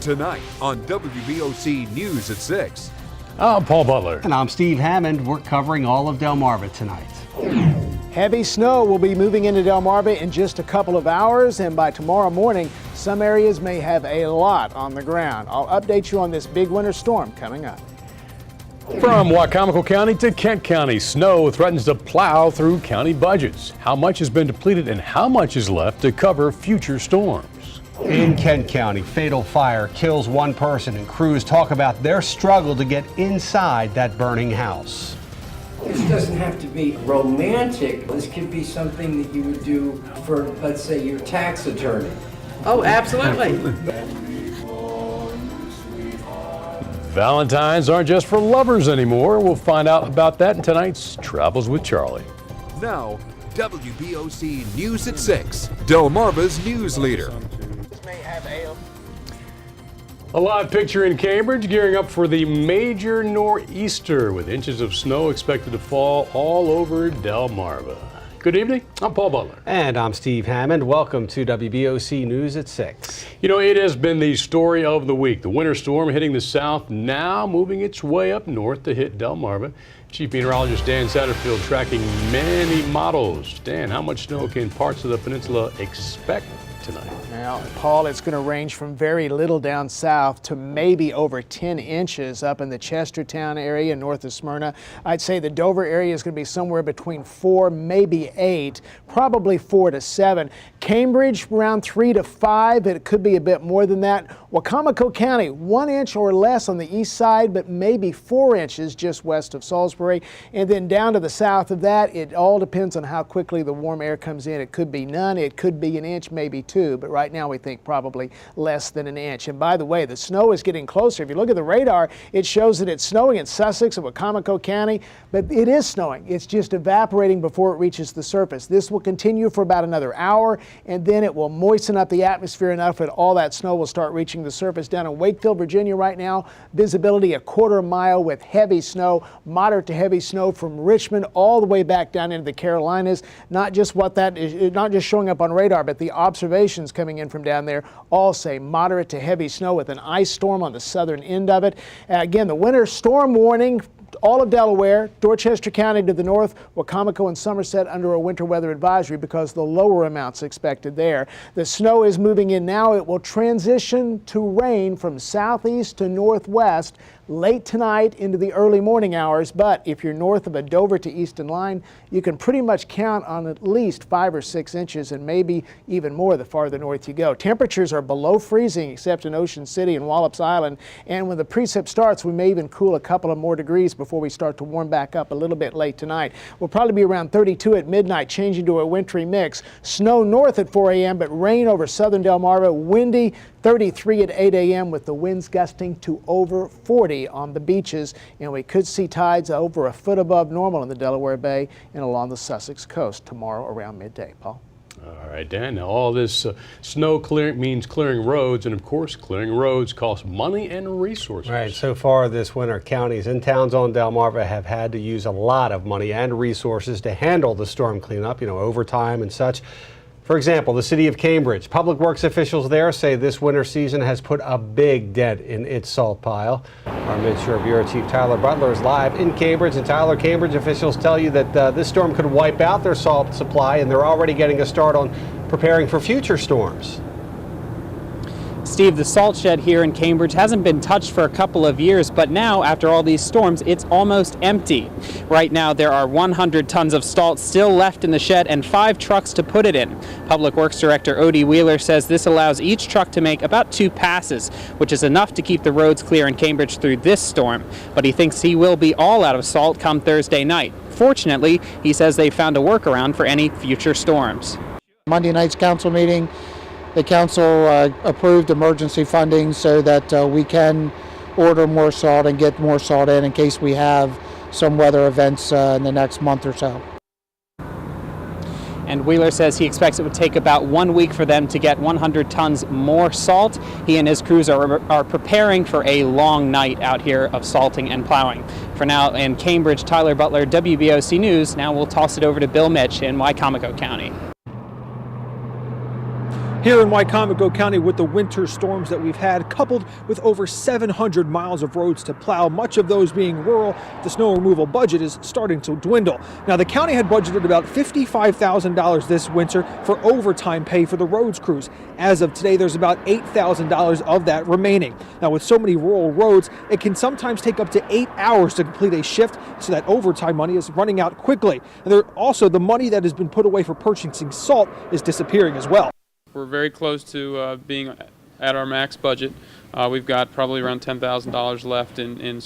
tonight on WBOC News at 6. I'm Paul Butler. And I'm Steve Hammond. We're covering all of Delmarva tonight. Heavy snow will be moving into Delmarva in just a couple of hours, and by tomorrow morning, some areas may have a lot on the ground. I'll update you on this big winter storm coming up. From Wycomico County to Kent County, snow threatens to plow through county budgets. How much has been depleted and how much is left to cover future storms? In Kent County, fatal fire kills one person, and crews talk about their struggle to get inside that burning house. This doesn't have to be romantic. This could be something that you would do for, let's say, your tax attorney. Oh, absolutely. Valentines aren't just for lovers anymore. We'll find out about that in tonight's Travels with Charlie. Now, WBOC News at 6, Delmarva's news leader. A live picture in Cambridge gearing up for the major nor'easter with inches of snow expected to fall all over Delmarva. Good evening, I'm Paul Butler. And I'm Steve Hammond. Welcome to WBOC News at 6. You know, it has been the story of the week. The winter storm hitting the south, now moving its way up north to hit Delmarva. Chief Meteorologist Dan Satterfield tracking many models. Dan, how much snow can parts of the peninsula expect tonight? Now, Paul, it's going to range from very little down south to maybe over 10 inches up in the Chestertown area north of Smyrna. I'd say the Dover area is going to be somewhere between 4, maybe 8, probably 4 to 7. Cambridge around 3 to 5. It could be a bit more than that. Wycomico County 1 inch or less on the east side, but maybe 4 inches just west of Salisbury. And then down to the south of that, it all depends on how quickly the warm air comes in. It could be none. It could be an inch, maybe 2. But right now we think probably less than an inch. And by the way, the snow is getting closer. If you look at the radar, it shows that it's snowing in Sussex and Wycomico County, but it is snowing. It's just evaporating before it reaches the surface. This will continue for about another hour, and then it will moisten up the atmosphere enough that all that snow will start reaching the surface. Down in Wakefield, Virginia right now, visibility a quarter mile with heavy snow, moderate to heavy snow from Richmond all the way back down into the Carolinas. Not just what that is, not just showing up on radar, but the observations coming in from down there all say moderate to heavy snow with an ice storm on the southern end of it. Again, the winter storm warning, all of Delaware, Dorchester County to the north, Wycomico and Somerset under a winter weather advisory because the lower amounts expected there. The snow is moving in now. It will transition to rain from southeast to northwest late tonight into the early morning hours, but if you're north of a Dover to Easton line, you can pretty much count on at least 5 or 6 inches and maybe even more the farther north you go. Temperatures are below freezing except in Ocean City and Wallops Island, and when the precip starts, we may even cool a couple of more degrees before we start to warm back up a little bit late tonight. We'll probably be around 32 at midnight, changing to a wintry mix. Snow north at 4 a.m., but rain over southern Delmarva, windy 33 at 8 a.m. with the winds gusting to over 40 on the beaches, and we could see tides over a foot above normal in the Delaware Bay and along the Sussex coast tomorrow around midday. Paul? All right, Dan, now all this snow clearing means clearing roads, and of course clearing roads costs money and resources. Right, so far this winter, counties and towns on Delmarva have had to use a lot of money and resources to handle the storm cleanup, overtime and such. For example, the city of Cambridge, public works officials there say this winter season has put a big dent in its salt pile. Our Midshore Bureau Chief Tyler Butler is live in Cambridge. And Tyler, Cambridge officials tell you that this storm could wipe out their salt supply, and they're already getting a start on preparing for future storms. Steve, the salt shed here in Cambridge hasn't been touched for a couple of years, but now, after all these storms, it's almost empty. Right now, there are 100 tons of salt still left in the shed and 5 trucks to put it in. Public Works Director Odie Wheeler says this allows each truck to make about 2 passes, which is enough to keep the roads clear in Cambridge through this storm. But he thinks he will be all out of salt come Thursday night. Fortunately, he says they found a workaround for any future storms. Monday night's council meeting, the council approved emergency funding so that we can order more salt and get more salt in case we have some weather events in the next month or so. And Wheeler says he expects it would take about 1 week for them to get 100 tons more salt. He and his crews are preparing for a long night out here of salting and plowing. For now, in Cambridge, Tyler Butler, WBOC News. Now we'll toss it over to Bill Mitch in Wycomico County. Here in Wycomico County, with the winter storms that we've had, coupled with over 700 miles of roads to plow, much of those being rural, the snow removal budget is starting to dwindle. Now, the county had budgeted about $55,000 this winter for overtime pay for the roads crews. As of today, there's about $8,000 of that remaining. Now, with so many rural roads, it can sometimes take up to 8 hours to complete a shift, so that overtime money is running out quickly. And also, the money that has been put away for purchasing salt is disappearing as well. We're very close to being at our max budget. We've got probably around $10,000 left in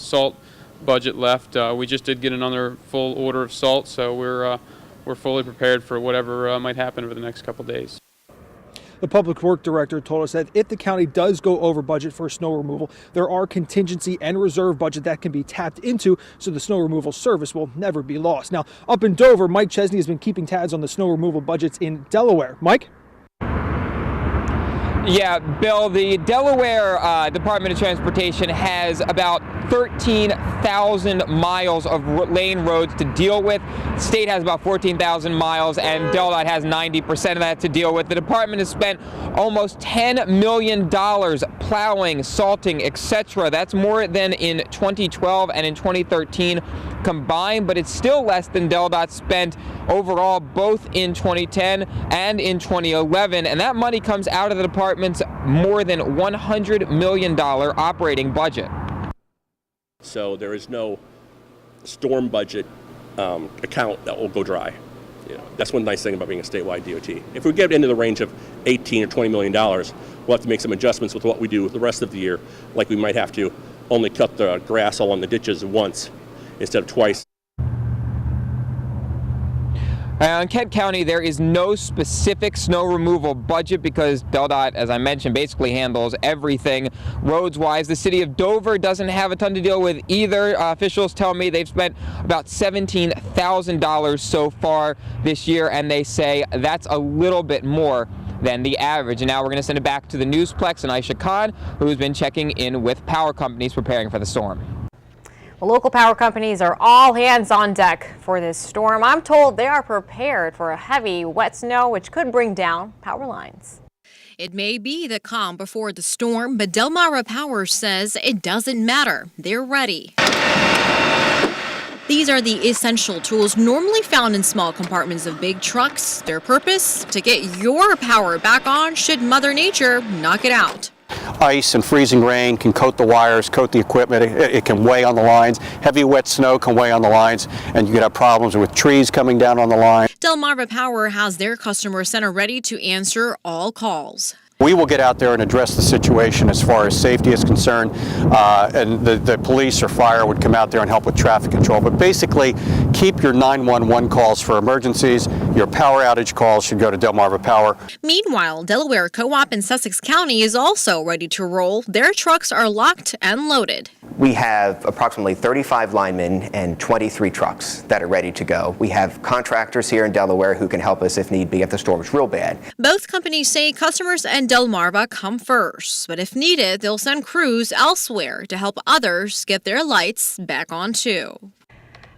salt budget left. We just did get another full order of salt, so we're fully prepared for whatever might happen over the next couple days. The public work director told us that if the county does go over budget for snow removal, there are contingency and reserve budget that can be tapped into, so the snow removal service will never be lost. Now, up in Dover, Mike Chesney has been keeping tabs on the snow removal budgets in Delaware. Mike? Yeah, Bill, the Delaware Department of Transportation has about 13,000 miles of lane roads to deal with. The state has about 14,000 miles, and DelDOT has 90% of that to deal with. The department has spent almost $10 million plowing, salting, etc. That's more than in 2012 and in 2013 combined, but it's still less than DelDOT spent overall both in 2010 and in 2011, and that money comes out of the department's more than $100 million operating budget. So there is no storm budget account that will go dry. That's one nice thing about being a statewide DOT. If we get into the range of $18 or $20 million, we'll have to make some adjustments with what we do the rest of the year, like we might have to only cut the grass along the ditches once instead of twice. In Kent County, there is no specific snow removal budget because DelDOT, as I mentioned, basically handles everything roads-wise. The city of Dover doesn't have a ton to deal with either. Officials tell me they've spent about $17,000 so far this year, and they say that's a little bit more than the average. And now we're going to send it back to the Newsplex and Aisha Khan, who's been checking in with power companies preparing for the storm. Well, local power companies are all hands on deck for this storm. I'm told they are prepared for a heavy, wet snow, which could bring down power lines. It may be the calm before the storm, but Delmarva Power says it doesn't matter. They're ready. These are the essential tools normally found in small compartments of big trucks. Their purpose? To get your power back on should Mother Nature knock it out. Ice and freezing rain can coat the wires, coat the equipment. It can weigh on the lines. Heavy wet snow can weigh on the lines, and you could have problems with trees coming down on the line. Delmarva Power has their customer center ready to answer all calls. We will get out there and address the situation as far as safety is concerned, and the police or fire would come out there and help with traffic control. But basically, keep your 911 calls for emergencies. Your power outage calls should go to Delmarva Power. Meanwhile, Delaware Co-op in Sussex County is also ready to roll. Their trucks are locked and loaded. We have approximately 35 linemen and 23 trucks that are ready to go. We have contractors here in Delaware who can help us if need be if the storm's real bad. Both companies say customers and Delmarva come first, but if needed, they'll send crews elsewhere to help others get their lights back on too.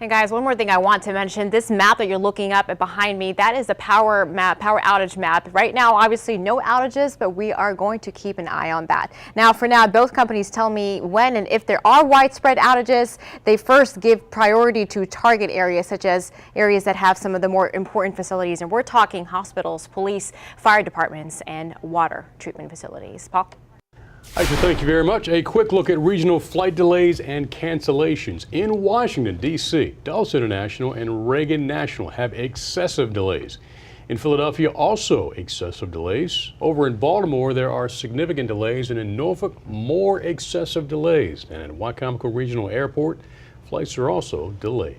And guys, one more thing I want to mention, this map that you're looking up behind me, that is a power outage map. Right now, obviously no outages, but we are going to keep an eye on that. Now, for now, both companies tell me when and if there are widespread outages, they first give priority to target areas, such as areas that have some of the more important facilities. And we're talking hospitals, police, fire departments, and water treatment facilities. Paul? Aisha, thank you very much. A quick look at regional flight delays and cancellations. In Washington, D.C., Dulles International and Reagan National have excessive delays. In Philadelphia, also excessive delays. Over in Baltimore, there are significant delays, and in Norfolk, more excessive delays. And at Wycomico Regional Airport, flights are also delayed.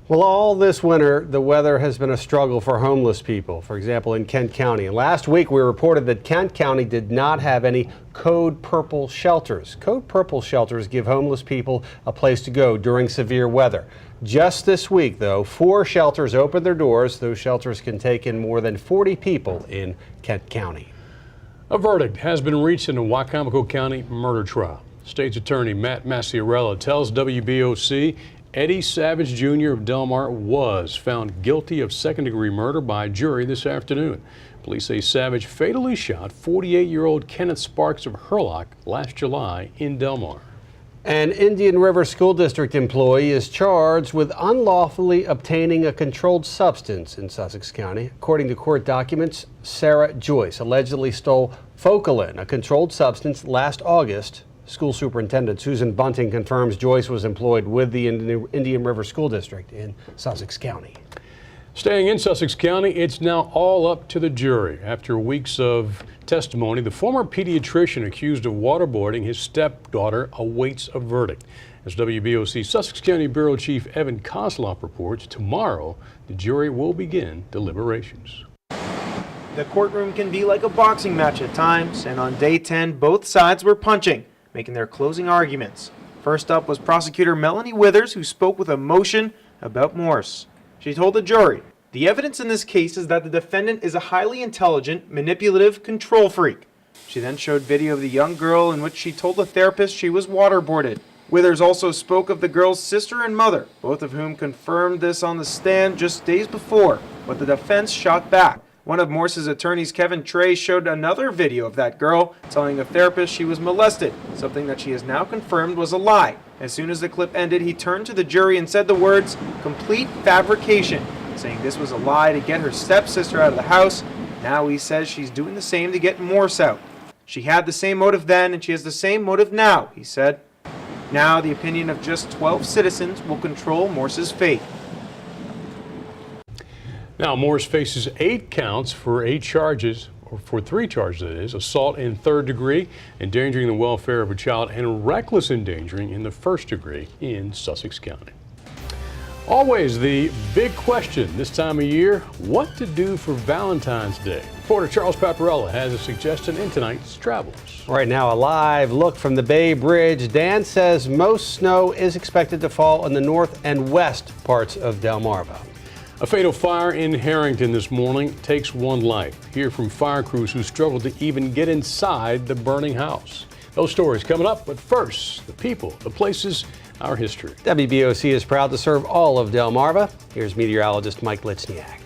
Well, all this winter, the weather has been a struggle for homeless people, for example, in Kent County. And last week, we reported that Kent County did not have any Code Purple shelters. Code Purple shelters give homeless people a place to go during severe weather. Just this week, though, 4 shelters opened their doors. Those shelters can take in more than 40 people in Kent County. A verdict has been reached in the Wycomico County murder trial. State's Attorney Matt Maciarella tells WBOC Eddie Savage Jr. of Delmar was found guilty of second-degree murder by jury this afternoon. Police say Savage fatally shot 48-year-old Kenneth Sparks of Hurlock last July in Delmar. An Indian River School District employee is charged with unlawfully obtaining a controlled substance in Sussex County. According to court documents, Sarah Joyce allegedly stole Focalin, a controlled substance, last August. School Superintendent Susan Bunting confirms Joyce was employed with the Indian River School District in Sussex County. Staying in Sussex County, it's now all up to the jury. After weeks of testimony, the former pediatrician accused of waterboarding his stepdaughter awaits a verdict. As WBOC Sussex County Bureau Chief Evan Kosloff reports, tomorrow the jury will begin deliberations. The courtroom can be like a boxing match at times, and on day 10, both sides were punching, making their closing arguments. First up was prosecutor Melanie Withers, who spoke with emotion about Morse. She told the jury, "The evidence in this case is that the defendant is a highly intelligent, manipulative control freak." She then showed video of the young girl in which she told the therapist she was waterboarded. Withers also spoke of the girl's sister and mother, both of whom confirmed this on the stand just days before, but the defense shot back. One of Morse's attorneys, Kevin Trey, showed another video of that girl telling the therapist she was molested, something that she has now confirmed was a lie. As soon as the clip ended, he turned to the jury and said the words, "complete fabrication," saying this was a lie to get her stepsister out of the house. Now he says she's doing the same to get Morse out. "She had the same motive then, and she has the same motive now," he said. Now the opinion of just 12 citizens will control Morse's fate. Now, Morse faces 8 counts for 8 charges, or for 3 charges that is, assault in 3rd degree, endangering the welfare of a child, and reckless endangering in the 1st degree in Sussex County. Always the big question this time of year, what to do for Valentine's Day. Reporter Charles Paparella has a suggestion in tonight's Travels. Right now, a live look from the Bay Bridge. Dan says most snow is expected to fall in the north and west parts of Delmarva. A fatal fire in Harrington this morning takes 1 life. Hear from fire crews who struggled to even get inside the burning house. Those stories coming up, but first, the people, the places, our history. WBOC is proud to serve all of Delmarva. Here's meteorologist Mike Litzniak.